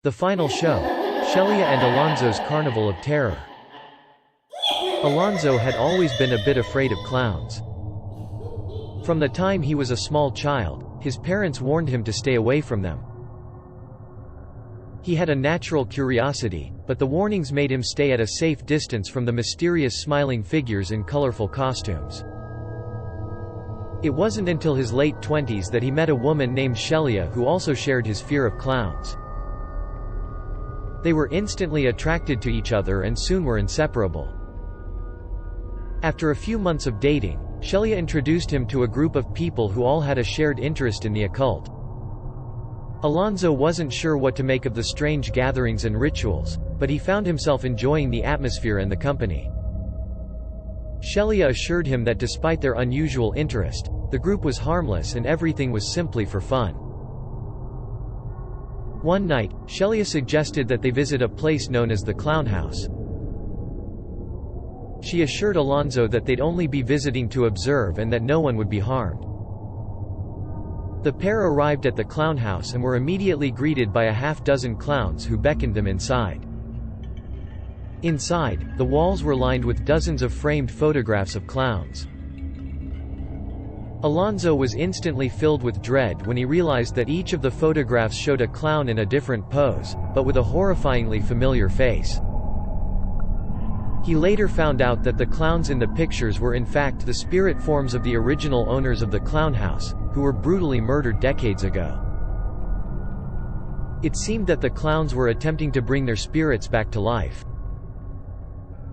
The final show. Shelia and Alonzo's Carnival of Terror. Alonzo had always been a bit afraid of clowns. From the time he was a small child, his parents warned him to stay away from them. He had a natural curiosity, but the warnings made him stay at a safe distance from the mysterious smiling figures in colorful costumes. It wasn't until his late 20s that he met a woman named Shelia who also shared his fear of clowns. They were instantly attracted to each other and soon were inseparable. After a few months of dating, Shelia introduced him to a group of people who all had a shared interest in the occult. Alonzo wasn't sure what to make of the strange gatherings and rituals, but he found himself enjoying the atmosphere and the company. Shelia assured him that despite their unusual interest, the group was harmless and everything was simply for fun. One night, Shelia suggested that they visit a place known as the Clown House. She assured Alonzo that they'd only be visiting to observe and that no one would be harmed. The pair arrived at the Clown House and were immediately greeted by a half-dozen clowns who beckoned them inside. Inside, the walls were lined with dozens of framed photographs of clowns. Alonzo was instantly filled with dread when he realized that each of the photographs showed a clown in a different pose, but with a horrifyingly familiar face. He later found out that the clowns in the pictures were in fact the spirit forms of the original owners of the Clown House, who were brutally murdered decades ago. It seemed that the clowns were attempting to bring their spirits back to life.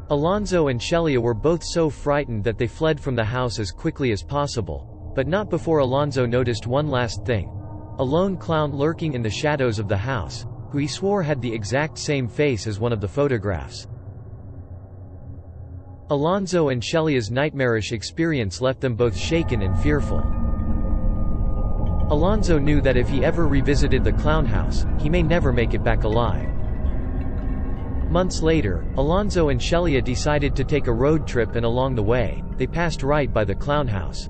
Alonzo and Shelia were both so frightened that they fled from the house as quickly as possible. But not before Alonzo noticed one last thing. A lone clown lurking in the shadows of the house, who he swore had the exact same face as one of the photographs. Alonzo and Shelia's nightmarish experience left them both shaken and fearful. Alonzo knew that if he ever revisited the Clown House, he may never make it back alive. Months later, Alonzo and Shelia decided to take a road trip, and along the way, they passed right by the Clown House.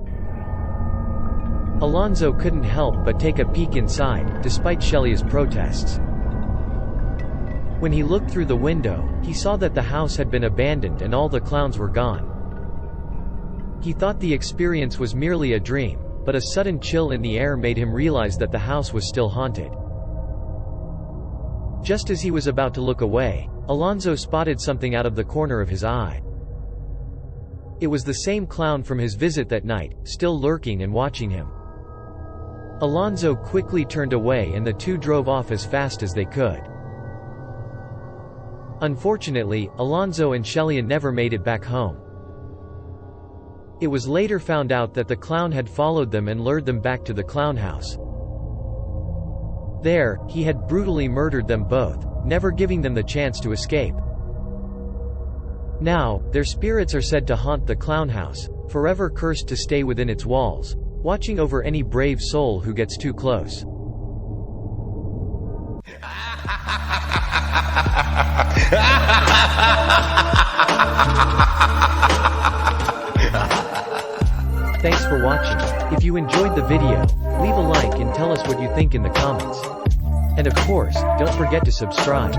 Alonzo couldn't help but take a peek inside, despite Shelia's protests. When he looked through the window, he saw that the house had been abandoned and all the clowns were gone. He thought the experience was merely a dream, but a sudden chill in the air made him realize that the house was still haunted. Just as he was about to look away, Alonzo spotted something out of the corner of his eye. It was the same clown from his visit that night, still lurking and watching him. Alonzo quickly turned away and the two drove off as fast as they could. Unfortunately, Alonzo and Shelia never made it back home. It was later found out that the clown had followed them and lured them back to the Clown House. There, he had brutally murdered them both, never giving them the chance to escape. Now, their spirits are said to haunt the Clown House, forever cursed to stay within its walls, watching over any brave soul who gets too close. Thanks for watching. If you enjoyed the video, leave a like and tell us what you think in the comments. And of course, don't forget to subscribe.